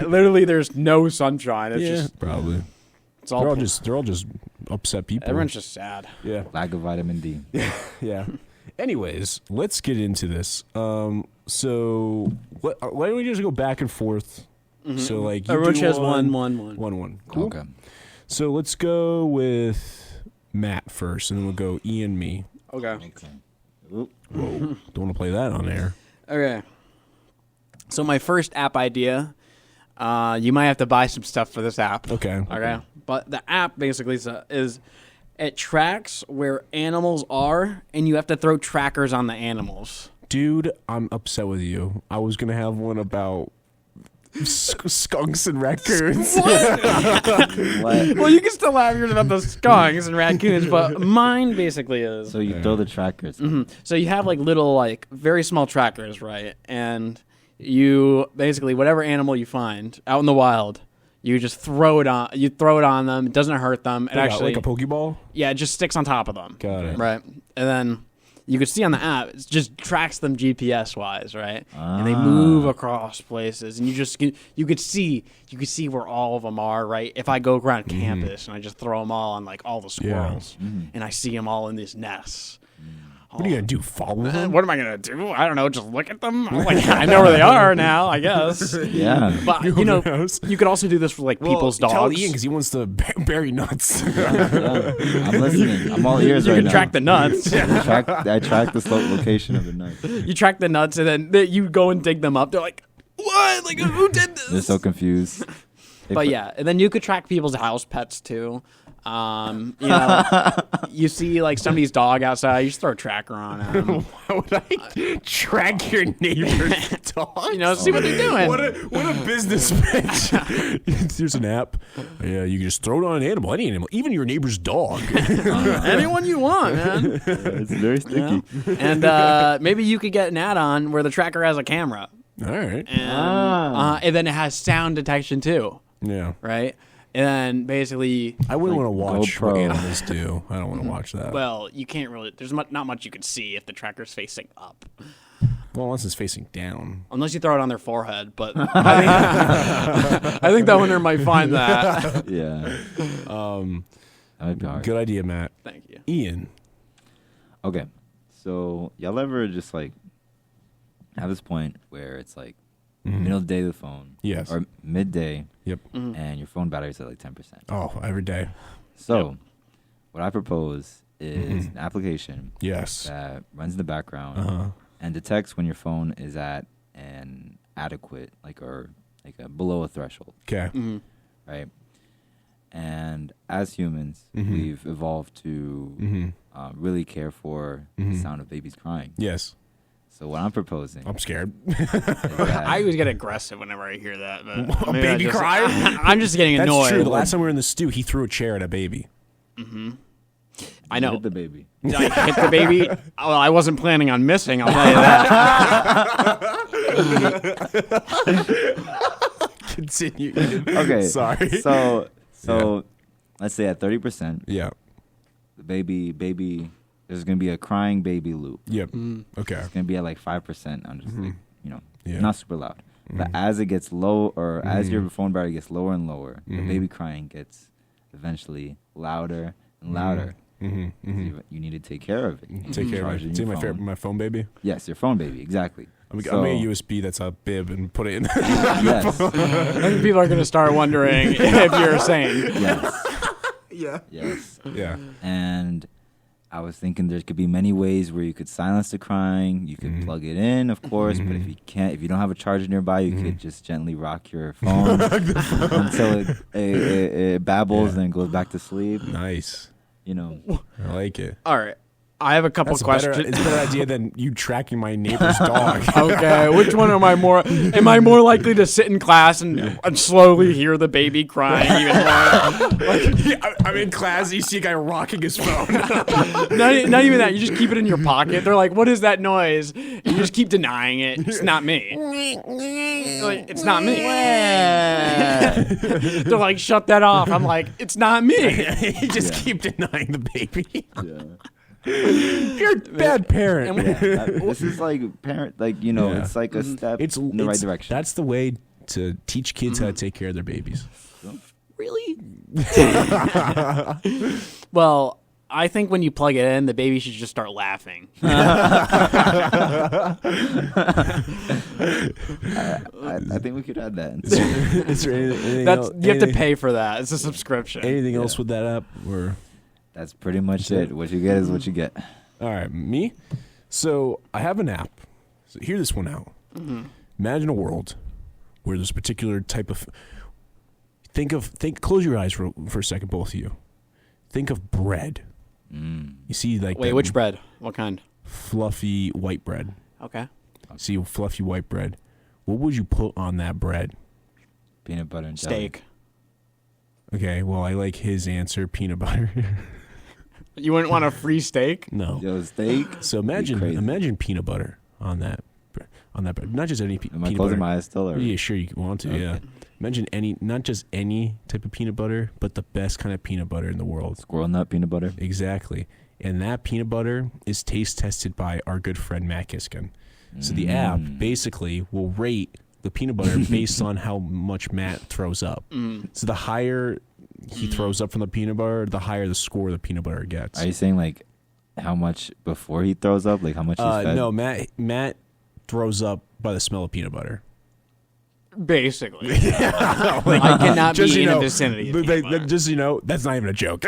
Speaker 3: Literally, there's no sunshine. It's just
Speaker 2: probably.
Speaker 3: it's all.
Speaker 2: They're all just upset people.
Speaker 3: Everyone's just sad.
Speaker 2: yeah.
Speaker 4: Lack of vitamin D.
Speaker 2: Yeah. Anyways, let's get into this. So why don't we just go back and forth? So like you
Speaker 3: Everyone
Speaker 2: do
Speaker 3: has
Speaker 2: one.
Speaker 3: one.
Speaker 2: Cool.
Speaker 4: Okay.
Speaker 2: So let's go with Matt first, and then we'll go Ian, me.
Speaker 3: Okay.
Speaker 4: Okay. Oop.
Speaker 2: Don't want to play that on air.
Speaker 3: Okay. So my first app idea, you might have to buy some stuff for this app.
Speaker 2: Okay.
Speaker 3: Okay. But the app basically is it tracks where animals are, and you have to throw trackers on the animals.
Speaker 2: Dude, I'm upset with you. I was gonna have one about skunks and raccoons.
Speaker 4: What?
Speaker 3: Well, you can still have yours about the skunks and raccoons, but mine basically is.
Speaker 4: So you throw the trackers.
Speaker 3: So you have like little, like very small trackers, right? And you basically whatever animal you find out in the wild, you just throw it on. You throw it on them. It doesn't hurt them. It actually,
Speaker 2: like a Pokeball.
Speaker 3: yeah, it just sticks on top of them.
Speaker 2: Got it.
Speaker 3: Right, and then you can see on the app, it just tracks them GPS wise, right? And they move across places, and you could see where all of them are, right? If I go around campus and I just throw them all on like all the squirrels, and I see them all in these nests.
Speaker 2: What are you gonna do? Follow them?
Speaker 3: What am I gonna do? I don't know. Just look at them. I'm like, I know where they are now. I guess.
Speaker 4: Yeah.
Speaker 3: But you know, you could also do this for like people's dogs.
Speaker 2: Tell Ian because he wants to bury nuts.
Speaker 4: Yeah. I'm listening. I'm all ears
Speaker 3: You
Speaker 4: right
Speaker 3: can
Speaker 4: now.
Speaker 3: track the nuts.
Speaker 4: I track the location of the nuts.
Speaker 3: You track the nuts, and then you go and dig them up. They're like, what? Like, who did this?
Speaker 4: They're so confused.
Speaker 3: But yeah, and then you could track people's house pets too. You know, you see like somebody's dog outside, you just throw a tracker on them.
Speaker 2: Why would I track your neighbor's dog?
Speaker 3: You know, see what they're doing.
Speaker 2: What a business pitch. There's an app. Yeah, you can just throw it on an animal, any animal, even your neighbor's dog.
Speaker 3: Anyone you want, man.
Speaker 4: It's very sticky.
Speaker 3: And maybe you could get an add-on where the tracker has a camera,
Speaker 2: All right.
Speaker 3: and then it has sound detection too,
Speaker 2: Yeah.
Speaker 3: right? And then basically,
Speaker 2: I wouldn't want to watch what
Speaker 4: GoPro.
Speaker 2: animals do. I don't want to watch that.
Speaker 3: well, you can't really. There's not much you can see if the tracker's facing up,
Speaker 2: Well, unless it's facing down.
Speaker 3: unless you throw it on their forehead. But I think that one there might find that.
Speaker 4: Yeah. That might be hard.
Speaker 2: Good idea, Matt.
Speaker 3: Thank you.
Speaker 2: Ian.
Speaker 4: Okay. So y'all ever just like have this point where it's like middle of the day of the phone.
Speaker 2: Yes.
Speaker 4: Or midday.
Speaker 2: Yep.
Speaker 4: And your phone battery's at like 10%.
Speaker 2: Oh, every day.
Speaker 4: So what I propose is an application
Speaker 2: Yes.
Speaker 4: that runs in the background and detects when your phone is at an adequate, like a below a threshold,
Speaker 2: Okay.
Speaker 4: right? And as humans, we've evolved to really care for the sound of babies crying.
Speaker 2: Yes.
Speaker 4: So what I'm proposing
Speaker 2: I'm scared.
Speaker 4: is that
Speaker 3: I always get aggressive whenever I hear that. But
Speaker 2: A
Speaker 3: maybe I
Speaker 2: baby
Speaker 3: just-
Speaker 2: crying?
Speaker 3: I'm just getting
Speaker 2: That's
Speaker 3: annoyed.
Speaker 2: true. The last time we were in the stew, he threw a chair at a baby.
Speaker 3: I know.
Speaker 4: hit the baby.
Speaker 3: Did I hit the baby? Well, I wasn't planning on missing. I'll tell you that.
Speaker 2: Continue.
Speaker 4: Okay.
Speaker 2: Sorry.
Speaker 4: So let's say at 30%,
Speaker 2: Yeah.
Speaker 4: the baby, there's gonna be a crying baby loop.
Speaker 2: Yep. Okay.
Speaker 4: It's gonna be at like 5%. I'm just like,
Speaker 2: Yeah.
Speaker 4: not super loud. But as it gets low, or as your phone battery gets lower and lower, the baby crying gets eventually louder and louder. You need to take care of it. You need
Speaker 2: Take
Speaker 4: to
Speaker 2: care
Speaker 4: charge
Speaker 2: of
Speaker 4: it in
Speaker 2: my,
Speaker 4: your phone.
Speaker 2: my phone baby.
Speaker 4: Yes, your phone baby, exactly.
Speaker 2: I'm gonna get a USB that's a bib and put it in.
Speaker 4: Yes.
Speaker 3: I think people are going to start wondering if you're sane.
Speaker 4: Yes.
Speaker 2: Yeah.
Speaker 4: Yes.
Speaker 2: Yeah.
Speaker 4: And I was thinking there could be many ways where you could silence the crying. You could plug it in, of course, but if you can't, if you don't have a charger nearby, you could just gently rock your phone until it babbles and goes back to sleep.
Speaker 2: Nice.
Speaker 4: You know,
Speaker 2: I like it.
Speaker 3: All right. I have a couple
Speaker 2: It's
Speaker 3: questions.
Speaker 2: a better idea than you tracking my neighbor's dog.
Speaker 3: Okay, which one am I more likely to sit in class and slowly hear the baby crying even more?
Speaker 2: I'm in class. You see a guy rocking his phone.
Speaker 3: Not even that. You just keep it in your pocket. They're like, "What is that noise?" And you just keep denying it. It's not me. Like, it's not me. They're like, "Shut that off." I'm like, "It's not me."
Speaker 2: You just keep denying the baby. You're a bad parent.
Speaker 4: this is like parent, like it's like a step in the right direction.
Speaker 2: That's the way to teach kids how to take care of their babies.
Speaker 3: Really? Well, I think when you plug it in, the baby should just start laughing.
Speaker 4: I think we could add that.
Speaker 2: Is there anything
Speaker 3: That's
Speaker 2: else,
Speaker 3: you have to pay for that. It's a subscription.
Speaker 2: Anything else with that app? Or
Speaker 4: That's pretty much it. What you get is what you get.
Speaker 2: all right, me. So I have an app. So hear this one out. Imagine a world where there's a particular type of. Close your eyes for a second, both of you. Think of bread. You see, like
Speaker 3: Wait,
Speaker 2: that
Speaker 3: which bread? What kind?
Speaker 2: fluffy white bread.
Speaker 3: Okay.
Speaker 2: See, fluffy white bread. What would you put on that bread?
Speaker 4: Peanut butter and jelly.
Speaker 3: Steak.
Speaker 2: Okay, well, I like his answer, peanut butter.
Speaker 3: You wouldn't want a free steak?
Speaker 2: No.
Speaker 4: Yo, steak.
Speaker 2: So
Speaker 4: crazy.
Speaker 2: imagine peanut butter on that bread. Not just any
Speaker 4: Am I
Speaker 2: peanut
Speaker 4: closing
Speaker 2: butter.
Speaker 4: my eyes still? Or?
Speaker 2: Yeah, sure you want to.
Speaker 4: Okay.
Speaker 2: Yeah. Imagine not just any type of peanut butter, but the best kind of peanut butter in the world.
Speaker 4: Squirrel nut peanut butter.
Speaker 2: Exactly. And that peanut butter is taste tested by our good friend Matt Kiskin. So the app basically will rate the peanut butter based on how much Matt throws up. So the higher he throws up from the peanut butter, the higher the score the peanut butter gets.
Speaker 4: Are you saying like how much before he throws up? Like how much he's fed?
Speaker 2: No, Matt throws up by the smell of peanut butter.
Speaker 3: Basically. I cannot
Speaker 2: Just,
Speaker 3: be
Speaker 2: you
Speaker 3: in
Speaker 2: know,
Speaker 3: the vicinity of
Speaker 2: but
Speaker 3: peanut butter.
Speaker 2: just that's not even a joke.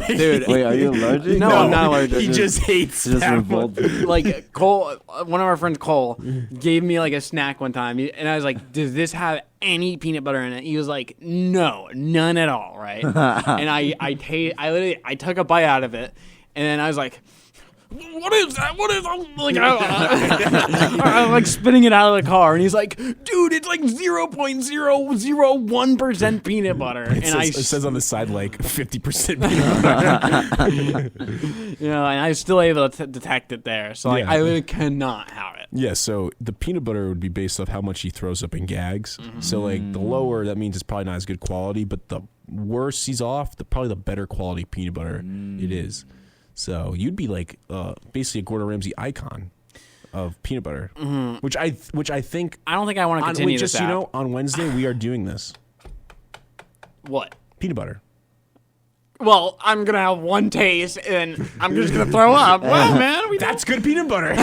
Speaker 3: Dude,
Speaker 4: Wait, are you allergic?
Speaker 3: No, I'm not allergic.
Speaker 2: He just hates
Speaker 4: Just
Speaker 2: that
Speaker 4: revolted.
Speaker 3: like Cole, one of our friends, Cole, gave me like a snack one time, and I was like, "Does this have any peanut butter in it?" He was like, "No, none at all." Right? And I took a bite out of it, and then I was like, "What is that? What is that?" Like, I'm like spitting it out of the car, and he's like, "Dude, it's like 0.001% peanut butter."
Speaker 2: It says on the side like 50% peanut butter.
Speaker 3: and I was still able to detect it there. So like,
Speaker 2: Yeah.
Speaker 3: I really cannot have it.
Speaker 2: Yeah, so the peanut butter would be based off how much he throws up in gags. So like the lower, that means it's probably not as good quality, but the worse he's off, probably the better quality peanut butter it is. So you'd be like basically a Gordon Ramsay icon of peanut butter, which I think.
Speaker 3: I don't think I want to continue this app.
Speaker 2: On Wednesday we are doing this
Speaker 3: What?
Speaker 2: peanut butter.
Speaker 3: Well, I'm gonna have one taste, and I'm just gonna throw up. Wow, man,
Speaker 2: That's good peanut butter.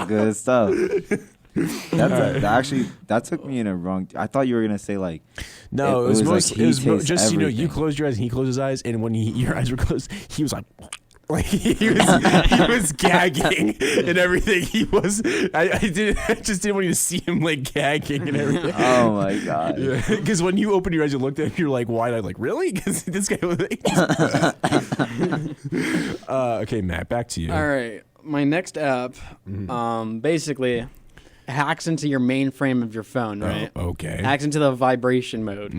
Speaker 4: Good stuff. That took me in a wrong. I thought you were gonna say like.
Speaker 2: No,
Speaker 4: it was
Speaker 2: most.
Speaker 4: like
Speaker 2: It was
Speaker 4: tastes
Speaker 2: just you
Speaker 4: everything.
Speaker 2: closed your eyes and he closed his eyes, and when your eyes were closed, he was like he was gagging and everything. He was. I just didn't want you to see him like gagging and everything.
Speaker 4: Oh my god.
Speaker 2: Because when you opened your eyes, you looked at him, you're like wide-eyed, like really? Because this guy was. Okay, Matt, back to you.
Speaker 3: All right, my next app, basically hacks into your mainframe of your phone, right?
Speaker 2: Oh, okay.
Speaker 3: Hacks into the vibration mode.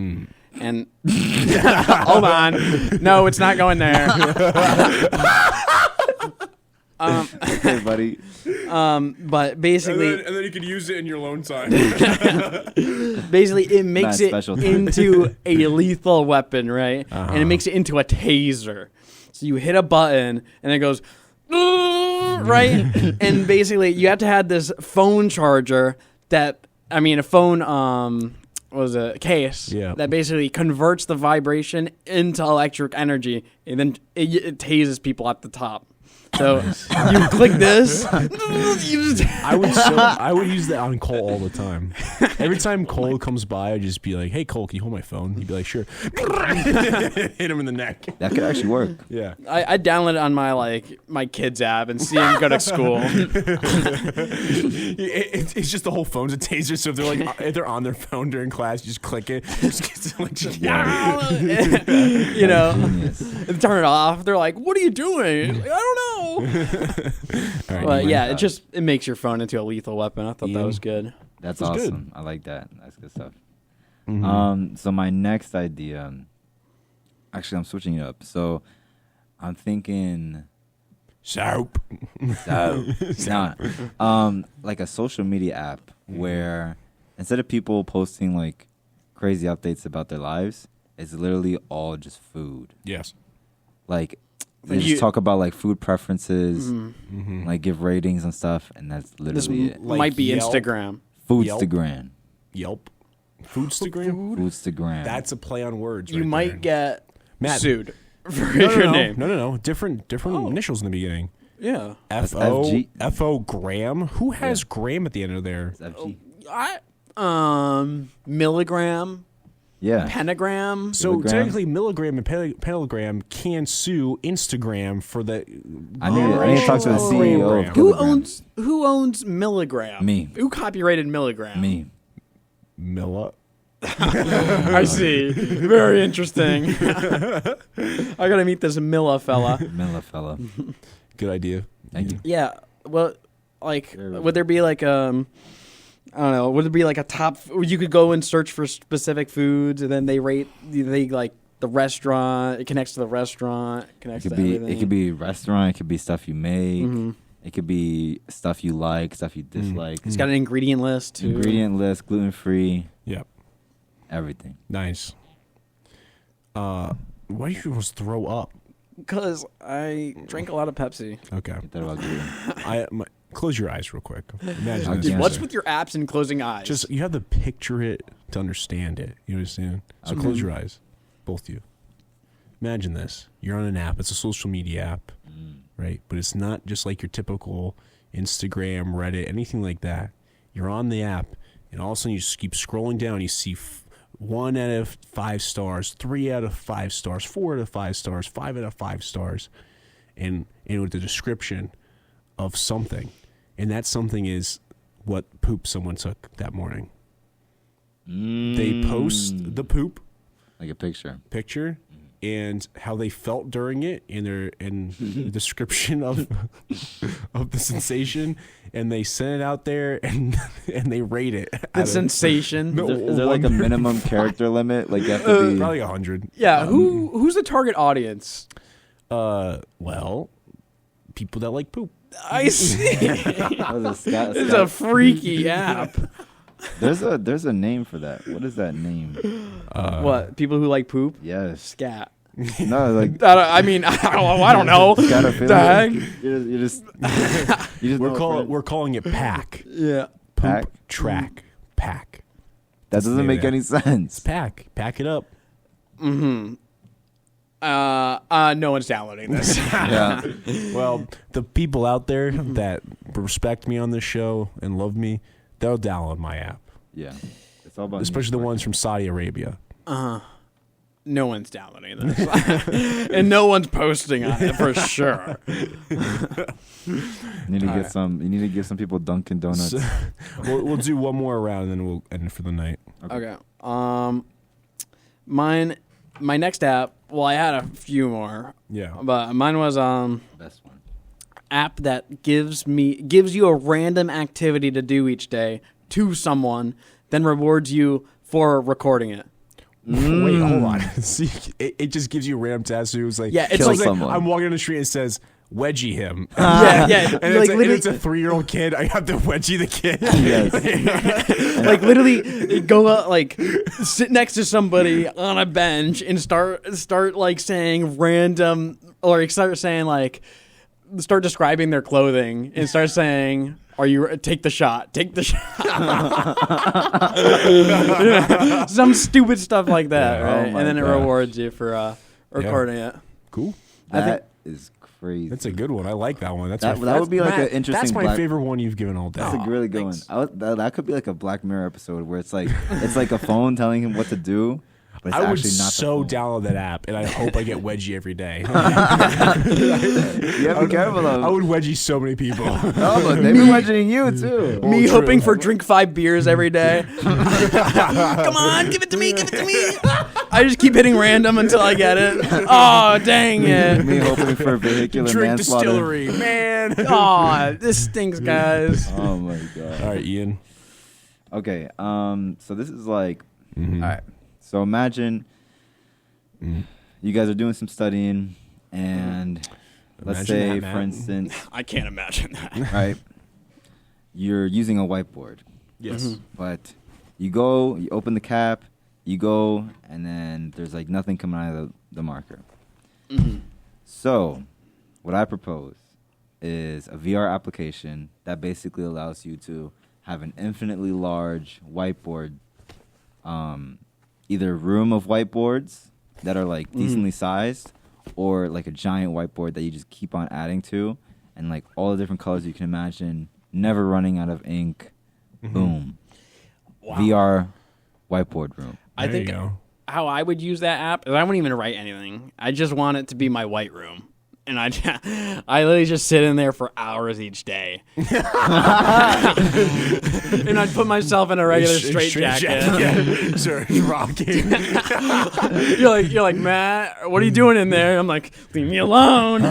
Speaker 3: And hold on, no, it's not going there.
Speaker 4: Hey, buddy.
Speaker 3: But basically,
Speaker 2: then you can use it in your alone time.
Speaker 3: basically it makes
Speaker 4: Not
Speaker 3: it
Speaker 4: special.
Speaker 3: into a lethal weapon, right?
Speaker 2: Uh-huh.
Speaker 3: And it makes it into a taser. So you hit a button and it goes right, and basically you have to have this phone charger a phone what was it, case that basically converts the vibration into electric energy, and then it tases people at the top. So you click this.
Speaker 2: I would use that on Cole all the time. Every time Cole comes by, I'd just be like, "Hey Cole, can you hold my phone?" He'd be like, "Sure." Hit him in the neck.
Speaker 4: That could actually work.
Speaker 2: Yeah.
Speaker 3: I download it on my kids app and see him go to school.
Speaker 2: It's just the whole phone's a taser. So if they're on their phone during class, you just click it. Just gets
Speaker 3: You know,
Speaker 4: Genius.
Speaker 3: and turn it off. They're like, "What are you doing?" Like, I don't know.
Speaker 2: All right,
Speaker 3: But
Speaker 2: you
Speaker 3: yeah,
Speaker 2: win.
Speaker 3: it makes your phone into a lethal weapon. I thought that
Speaker 2: Ian?
Speaker 3: was good.
Speaker 4: That's
Speaker 2: That's good.
Speaker 4: awesome. I like that. That's good stuff.
Speaker 2: Mm-hmm.
Speaker 4: So my next idea, actually, I'm switching it up. So I'm thinking,
Speaker 2: Soap.
Speaker 4: like a social media app where instead of people posting like crazy updates about their lives, it's literally all just food.
Speaker 2: Yes.
Speaker 4: Like they
Speaker 3: You-
Speaker 4: just talk about like food preferences,
Speaker 2: Mm-hmm.
Speaker 4: like give ratings and stuff, and that's
Speaker 3: This
Speaker 4: literally it.
Speaker 2: Like
Speaker 3: might be
Speaker 2: Yelp?
Speaker 3: Instagram.
Speaker 4: Foodstagram.
Speaker 2: Yelp. Foodstagram.
Speaker 4: Foodstagram.
Speaker 2: That's a play on words.
Speaker 3: You
Speaker 2: right
Speaker 3: might
Speaker 2: there.
Speaker 3: get
Speaker 2: Matt.
Speaker 3: sued for
Speaker 2: No,
Speaker 3: your name.
Speaker 2: No. Different initials in the beginning.
Speaker 3: Yeah.
Speaker 4: That's
Speaker 2: F-O,
Speaker 4: FG.
Speaker 2: F-O Graham. Who has Graham at the end of there?
Speaker 4: It's FG.
Speaker 3: Milligram,
Speaker 4: Yeah.
Speaker 3: pentagram.
Speaker 2: So
Speaker 4: Milligram.
Speaker 2: technically, Milligram and Pentagram can sue Instagram for the.
Speaker 4: I need to talk to the
Speaker 2: Oh,
Speaker 4: CEO of
Speaker 2: Graham.
Speaker 3: Who owns Milligram?
Speaker 4: Me.
Speaker 3: Who copyrighted Milligram?
Speaker 4: Me.
Speaker 2: Milla.
Speaker 3: I see. Very interesting. I gotta meet this Milla fella.
Speaker 4: Miller fella.
Speaker 2: Good idea.
Speaker 4: Thank you.
Speaker 3: Yeah. Well, like,
Speaker 4: Very
Speaker 3: would there be like I don't know. Would it be like a top? You could go and search for specific foods, and then they like the restaurant. It connects to the restaurant.
Speaker 4: It
Speaker 3: Connects
Speaker 4: could
Speaker 3: to
Speaker 4: be
Speaker 3: everything.
Speaker 4: it could be restaurant, it could be stuff you make.
Speaker 3: Mhm.
Speaker 4: It could be stuff you like, stuff you dislike.
Speaker 3: It's got an ingredient list too.
Speaker 4: Ingredient list, gluten free,
Speaker 2: Yep.
Speaker 4: everything.
Speaker 2: Nice. Why do you almost throw up?
Speaker 3: Because I drank a lot of Pepsi.
Speaker 2: Okay.
Speaker 4: Get that about gluten.
Speaker 2: Close your eyes real quick. Imagine
Speaker 4: Okay.
Speaker 2: this.
Speaker 4: Yes,
Speaker 3: What's
Speaker 4: sir.
Speaker 3: with your apps and closing eyes?
Speaker 2: Just you have to picture it to understand it. You understand? So
Speaker 4: Okay.
Speaker 2: close your eyes, both of you. Imagine this: you're on an app. It's a social media app, right? But it's not just like your typical Instagram, Reddit, anything like that. You're on the app, and all of a sudden you just keep scrolling down. You see 1 out of 5 stars, 3 out of 5 stars, 4 out of 5 stars, 5 out of 5 stars, and with the description of something, and that something is what poop someone took that morning. They post the poop
Speaker 4: Like a picture.
Speaker 2: picture and how they felt during it in the description of the sensation, and they send it out there and they rate it.
Speaker 3: the sensation.
Speaker 2: No.
Speaker 4: Is there like a minimum character limit? Like you have to be
Speaker 2: Probably 100.
Speaker 3: Yeah. Who's the target audience?
Speaker 2: Well, people that like poop.
Speaker 3: I see.
Speaker 4: That was a scat-
Speaker 3: It's a freaky app.
Speaker 4: There's a name for that. What is that name?
Speaker 3: What? People who like poop?
Speaker 4: Yes.
Speaker 3: Scat.
Speaker 4: No, like
Speaker 3: I mean, I don't know.
Speaker 4: scatophilia.
Speaker 3: Dag.
Speaker 4: You just know a friend.
Speaker 2: We're calling it pack.
Speaker 3: Yeah.
Speaker 2: Poop
Speaker 4: Pack?
Speaker 2: track pack.
Speaker 4: That doesn't make
Speaker 2: Yeah.
Speaker 4: any sense.
Speaker 2: Pack it up.
Speaker 3: No one's downloading this.
Speaker 4: Yeah.
Speaker 2: Well, the people out there that respect me on this show and love me, they'll download my app,
Speaker 4: Yeah. It's all about
Speaker 2: especially the ones from Saudi Arabia.
Speaker 3: No one's downloading this, and no one's posting on it for sure.
Speaker 4: You need to get some. You need to give some people Dunkin' Donuts.
Speaker 2: So, we'll do one more round and then we'll end for the night.
Speaker 3: Okay. My next app. Well, I had a few more,
Speaker 2: Yeah.
Speaker 3: but mine was
Speaker 4: Best one.
Speaker 3: app that gives you a random activity to do each day to someone, then rewards you for recording it.
Speaker 2: Wait, hold on. See, it just gives you a random task. It's like,
Speaker 3: Yeah, it's
Speaker 2: so
Speaker 3: like-
Speaker 4: someone.
Speaker 2: I'm walking down the street and it says, wedgie him.
Speaker 3: Yeah.
Speaker 2: And
Speaker 3: Like,
Speaker 2: it's a 3-year-old kid. I have to wedgie the kid.
Speaker 4: Yes.
Speaker 3: like literally go out, like sit next to somebody on a bench and start like saying random, or start saying like, start describing their clothing and start saying, take the shot, some stupid stuff like that,
Speaker 2: Yeah.
Speaker 3: right?
Speaker 4: Oh
Speaker 3: And
Speaker 4: my
Speaker 3: then it
Speaker 4: God.
Speaker 3: rewards you for recording it.
Speaker 2: Cool.
Speaker 4: That is crazy.
Speaker 2: That's a good one. I like that one.
Speaker 4: That would be like an interesting
Speaker 2: That's my
Speaker 4: black-
Speaker 2: favorite one you've given all day.
Speaker 4: That's a really good one. That could be like a Black Mirror episode where it's like a phone telling him what to do, but it's
Speaker 2: I would
Speaker 4: actually not
Speaker 2: so
Speaker 4: the phone.
Speaker 2: download that app, and I hope I get wedgie every day.
Speaker 4: You have to be careful though.
Speaker 2: I would wedgie so many people.
Speaker 4: Oh, look, they be wedging you too.
Speaker 3: Me
Speaker 2: true.
Speaker 3: hoping for drink 5 beers every day. Come on, give it to me. I just keep hitting random until I get it. Oh, dang it.
Speaker 4: Me hoping for vehicular
Speaker 2: Drink
Speaker 4: manslaughter.
Speaker 2: distillery, man.
Speaker 3: Oh, this stinks, guys.
Speaker 4: Oh my god.
Speaker 2: All right, Ian.
Speaker 4: Okay. So this is like,
Speaker 2: Mm-hmm.
Speaker 4: all right. So imagine you guys are doing some studying, and let's
Speaker 2: Imagine
Speaker 4: say,
Speaker 2: that, Matt.
Speaker 4: for instance,
Speaker 3: I can't imagine that.
Speaker 4: right, you're using a whiteboard,
Speaker 2: Yes.
Speaker 4: but you go, you open the cap, you go, and then there's like nothing coming out of the marker. So, what I propose is a VR application that basically allows you to have an infinitely large whiteboard, either room of whiteboards that are like decently sized, or like a giant whiteboard that you just keep on adding to, and like all the different colors you can imagine, never running out of ink. Boom.
Speaker 3: Wow.
Speaker 4: VR whiteboard room.
Speaker 3: I
Speaker 2: There
Speaker 3: think
Speaker 2: you go.
Speaker 3: how I would use that app is I wouldn't even write anything. I just want it to be my white room. And I literally just sit in there for hours each day. And I'd put myself in a regular straight jacket.
Speaker 2: Sir, rocking.
Speaker 3: You're like, Matt, what are you doing in there? I'm like, leave me alone.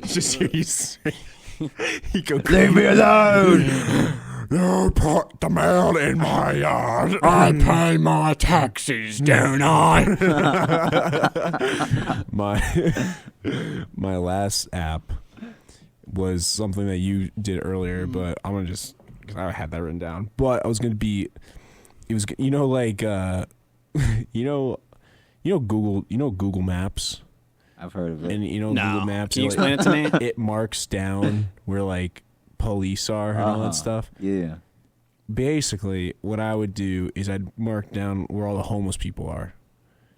Speaker 2: Just hear you say. You go,
Speaker 4: Leave me alone!
Speaker 2: you put the mail in my yard. I pay my taxes, don't I? my last app was something that you did earlier, but I'm gonna just, because I had that written down. But I was gonna be, it was, like Google Maps.
Speaker 4: I've heard of it.
Speaker 2: And
Speaker 3: No.
Speaker 2: Google Maps,
Speaker 3: Can you explain it to me?
Speaker 2: it marks down where like police are and all that stuff.
Speaker 4: Yeah.
Speaker 2: Basically, what I would do is I'd mark down where all the homeless people are.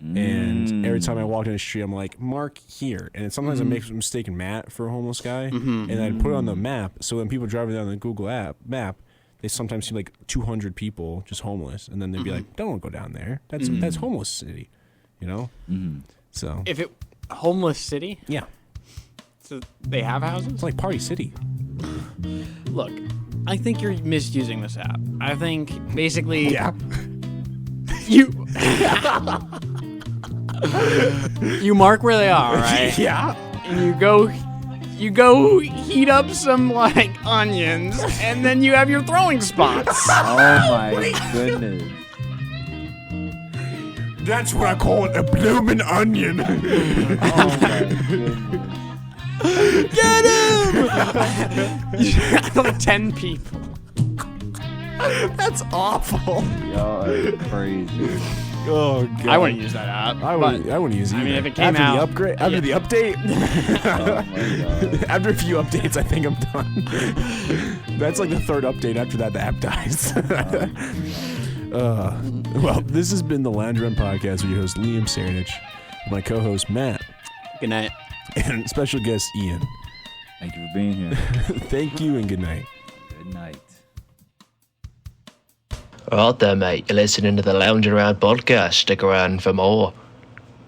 Speaker 2: And every time I walked in the street, I'm like, mark here. And sometimes I make a mistake in Matt for a homeless guy. And I'd put it on the map. So when people driving down the Google map, they sometimes see like 200 people just homeless. And then they'd be like, don't go down there. That's homeless city, So,
Speaker 3: If it homeless city,
Speaker 2: yeah.
Speaker 3: so they have houses.
Speaker 2: It's like Party City.
Speaker 3: Look, I think you're misusing this app. I think basically you you mark where they are, right?
Speaker 2: Yeah.
Speaker 3: And you go heat up some like onions, and then you have your throwing spots.
Speaker 4: Oh my goodness.
Speaker 2: That's what I call it, a bloomin' onion.
Speaker 4: Oh my goodness.
Speaker 3: Get him! Like 10 people.
Speaker 2: That's awful.
Speaker 4: Y'all are crazy.
Speaker 2: Oh god.
Speaker 3: I wouldn't use that app.
Speaker 2: I wouldn't use it.
Speaker 3: I mean,
Speaker 2: either.
Speaker 3: if it came
Speaker 2: after
Speaker 3: out-
Speaker 2: the upgrade, after the update,
Speaker 4: Oh my god.
Speaker 2: after a few updates, I think I'm done. That's like the third update. After that, the app dies. Well, this has been the Lounge Run Podcast with your host Liam Saranich, my co-host Matt,
Speaker 3: Good night.
Speaker 2: and special guest Ian.
Speaker 4: Thank you for being here.
Speaker 2: Thank you and good night.
Speaker 4: Good night.
Speaker 1: Alright there, mate. You're listening to the Lounge Around podcast. Stick around for more.